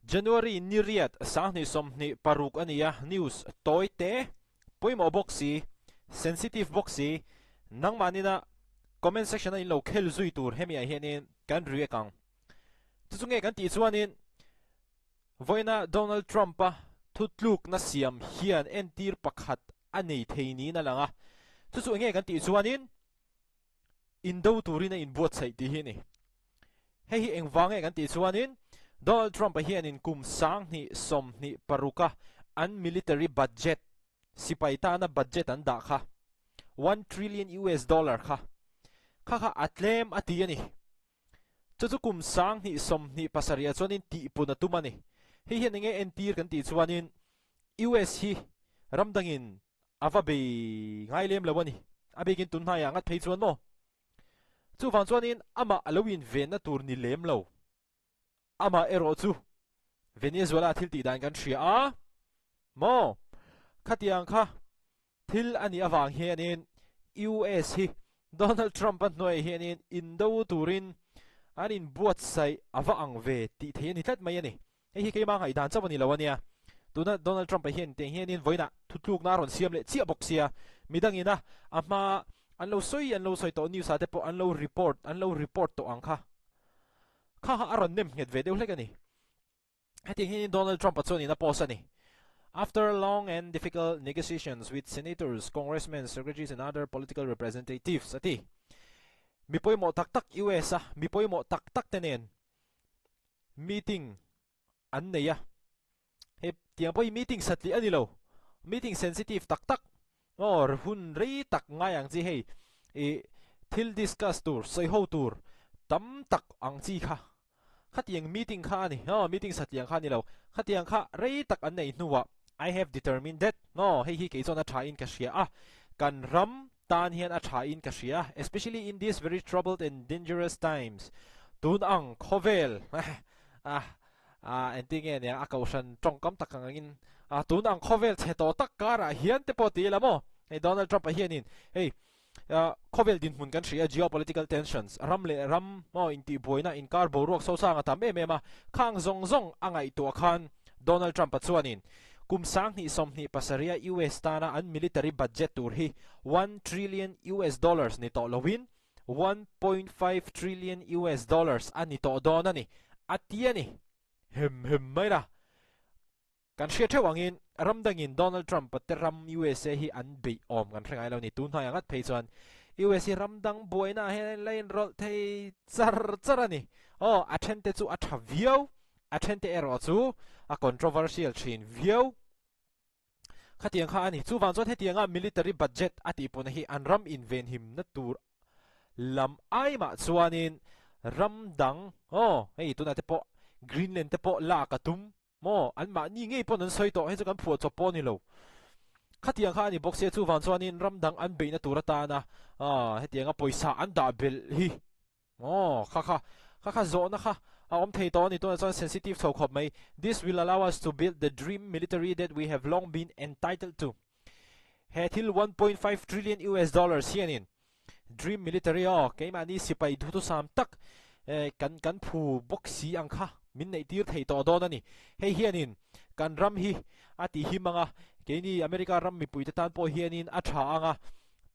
January niriat sahni somni paruk ania news toite poimo boxi sensitive boxi nang manina comment section in lo khel zui tur hemi a hianin kan ri kang chunge kan ti chuanin voina Donald Trump a thutluk na siam hian entir pakhat anei theini na langa chu nge kan ti chuanin INDO turina INBUATSAIH ti hi ni hei engwange kan ti chuanin Donald Trump hian in kum sang ni som ni paruka an military budget sipaita na budget an da kha 1 trillion US dollar kha kha atlem atiani chu kum sang ni som ni pasaria chuanin ti puna tumani hi hian nge entir kan ti chuanin US hi ramdangin avabe ngailem lawani abegin tunha ya ngat phei chuan mo chu wang chuanin ama alowin ven na tur ni lem lo ama ero chu Venezuela thil ti dan kan thria a mo khatiang kha thil ani awang hianin US hi Donald Trump an noi hianin INDO turin anin INBUATSAIH awa ang ve ti theani tlat mai ani hi keima ngai dan chawani lawania tuna Donald Trump hian te hianin voina thutluk na ron siam le chia boxia midangina ama anlo soi to news ate po anlo report to angkha kha aron nem het ve deu hlekani hati hian Donald Trump achoni na posani. After long and difficult negotiations with senators, congressmen, secretaries, and other political representatives, ati mipoy mo tak US mipoy mo tak tenen meeting anneya he tiang poy meeting satli anilo meeting sensitive tak or hun rei tak ngayang chi hei thil discuss tur soi ho tur tam tak ang chi kha khatiang meeting kha ni meeting satliang kha ni lo khatiang kha rei tak an nei nuwa I have determined that no hei hi ke chona tha in ka shia kan ram tan hian a tha in ka shia especially in these very troubled and dangerous times tun ang khovel entinge ne akausan tongkam takangin tun ang khovel cheto tak kara hian te poti lamo hey Donald Trump hianin hey khovel din hun kan shia geopolitical tensions ram mo inti boina in kar borok so sanga tam mema khang zong angai to khan Donald Trump chuanin kum sang ni som ni pasaria US tana an military budget tur hi 1 trillion US dollars ni to lowin 1.5 trillion US dollars ani to dona ni atiani hem mai ra kan shia thewangin ramdangin Donald Trump ram USA hi an be om kan thengai lo ni tun ha yangat pheichuan USA ramdang boina hen line roll thei charani athente chu athavio athente ero chu a controversial chin view khatiang kha ani chu wang chot hetianga military budget ati puna hi anram inven him na tur lam ai ma chuanin ramdang hei tuna te po Greenland te po la ka tum mo an ma ni ngei pon an soi to he chu kan phu cho po ni lo khatiang kha ani boxe chu wang chuanin ramdang an be na turata na hetianga poisa an da bel hi kha zo na kha thei to ni to sensitive so khop mai this will allow us to build the dream military that we have long been entitled to he thil 1.5 trillion US dollars hianin dream military keima ni sipai thu sam tak kan phu boxi angkha min nei tir thei to don ani hei hianin kan ram hi ati hi manga keini America ram mi puite tan po hianin a tha anga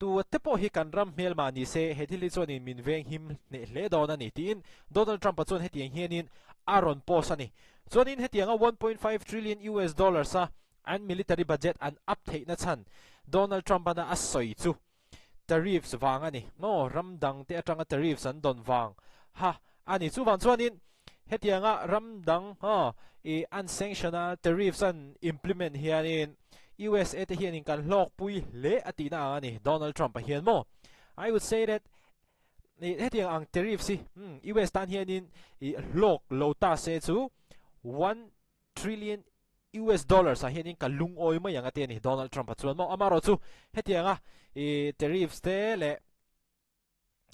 tu te po hi kan ram mel mani se hethili chonin min veng him ne hle don ani tin Donald Trump chon hetiang hianin aron pos ani chonin hetianga 1.5 trillion US dollars an military budget an up thei na chan Donald Trump ana asoi chu tariffs wang ani ramdang te atanga tariffs an don wang ani chu wang chuanin hetianga ramdang unsanctioned tariffs an implement hianin USA te hianin kan lok pui le atina ani Donald Trump hian mo I would say that hetiang ang tariffs US tan hianin lok lota se chu 1 trillion US dollars hianin kalung oi ma yang ate ni Donald Trump chuan mo amaro chu hetianga tariffs te le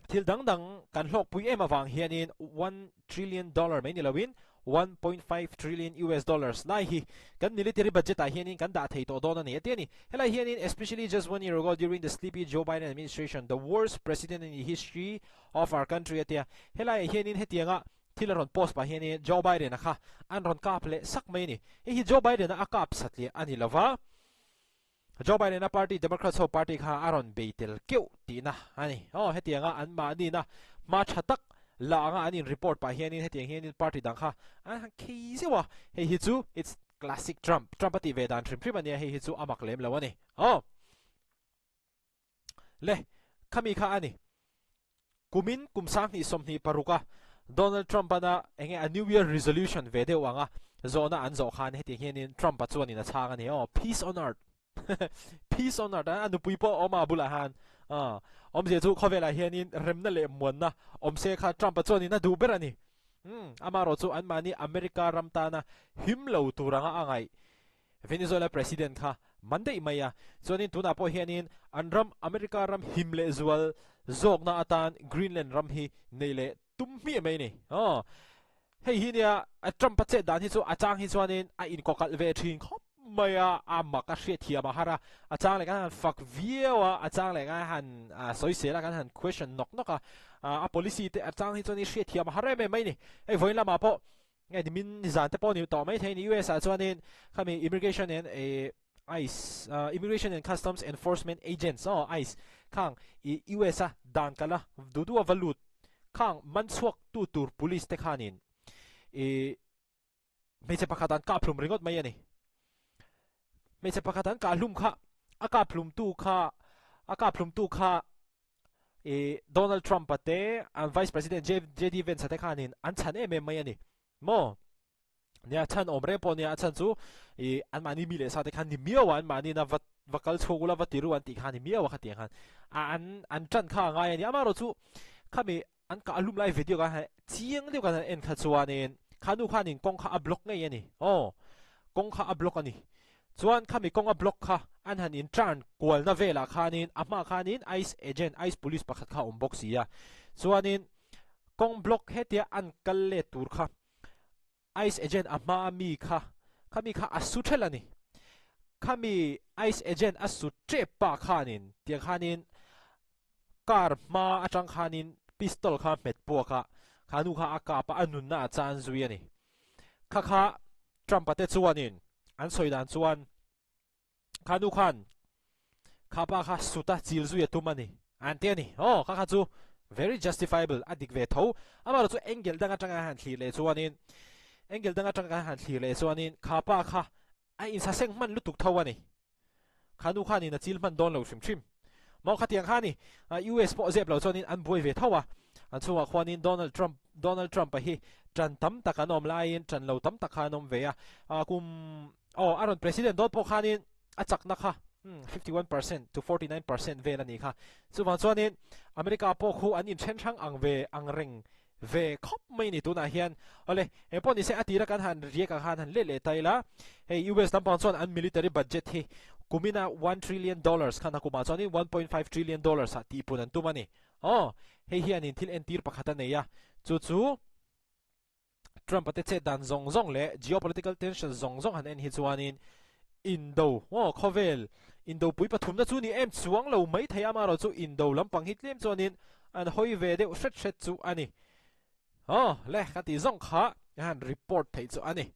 thil dang kan lok pui ema wang hianin 1 trillion dollar mai ni lawin 1.5 trillion US dollars lai hi kan military budget hianin kan da thei to don ani atiani helai hianin especially just 1 year ago during the sleepy Joe Biden administration the worst president in the history of our country atia helai hianin hetianga thil ron post pa hian in Joe Biden a kha an ron kap le sak mai ni hi Joe Biden a kap satli ani lova Joe Biden a party Democrat so party kha aron beitel keu ti na ani hetianga an ma ni na ma thatak la nga anin report pa hian in hetiang hian in party dang kha an khi sewa hi chu it's classic Trump ati ve dan trim ani hi chu amak lem lawani le khami kha ani kumin kumsang ni somni paruka Donald Trump ana enge a New Year resolution ve de wanga zona an zo khan hetiang hian in Trump chuan in a chang ani peace on earth peace on earth anu puipo oma bulahan om je chu khovela hianin remna le monna om se kha Trump choni na du berani amaro chu an mani America ramtana himlo turanga angai Venezuela president kha Monday maya chonin tuna po hianin anram America ram himle zual zogna atan Greenland ram hi neile tummi mai ni hei hinia Trump che dan hi chu achang hi chuanin a in kokal ve thing khop maya amaka hriat hi amahara achang le kan fuck viewa achang le kan han soisela kan han question nok a policy te achang hi choni hriat hi amahara me mai ni ei voila ma po ngai ni min zan te po ni to mai thein US a chuanin khami immigration and ICE immigration and customs enforcement agents ICE khang US a dan kala dudu valut khang mansuak tu tur police te khanin meche pakhatan ka plum ringot mai ani meche pakhatan ka lum kha aka plum tu kha Donald Trump ate and Vice President JD Vance ate khanin an chan em mai ani mo nia chan omre po nia chan chu an mani mi le sa te khan ni miawan mani na vakal chogula vatiru an ti khan ni miawa khati khan an chan kha ngai ani amaro chu khami an ka alum live video ka chiang deu kan en kha chuanin khanu khanin kong kha a block ngai ani kong kha a block ani chuan khami kong a block kha an han in tran kwal na vela khanin ama khanin ICE police pakhat kha box ya chuanin kong block hetia an kalle tur kha ICE agent ama mi kha khami kha asu thelani khami ICE agent asu tre pa khanin tiang khanin car ma atang khanin pistol kha met po kha khanu kha aka pa anun na chan zui ani kha Trump ate chuanin an soidan chuan khanu khan khapa kha suta chil zui tumani ante ani kha chu very justifiable adik ve tho amaro chu engel danga tanga han thli le chuanin engel danga tanga han thli le chuanin khapa kha a in sa seng man lutuk thawani khanu khani na chil man don lo shim mau khatiang khani US po zep lo chuanin an boi ve thawa an chuwa khwanin Donald Trump hi tran tam takanom lain tran lo tam takhanom ve kum aron president dot po khanin achak na kha 51% to 49% ve lani kha chuwa chuanin America po khu an in chen thang ang ve ang reng ve khop mai ni tuna hian ole e poni se atira kan han ria ka han le taila hey US tampang chuan an military budget hi kumina $1 trillion khana kuma chuanin $1.5 trillion ha ti punan tumani hei hian in thil en tir pakhata neya chu Trump ate che dan zong le geopolitical tension zong han en hi chuanin INDO khovel INDO pui pathum na chu ni em chuang lo mai thaya ma ro chu INDO lampang hitlem chuanin an hoi ve de shet chu ani le khati zong kha han report thei chu ani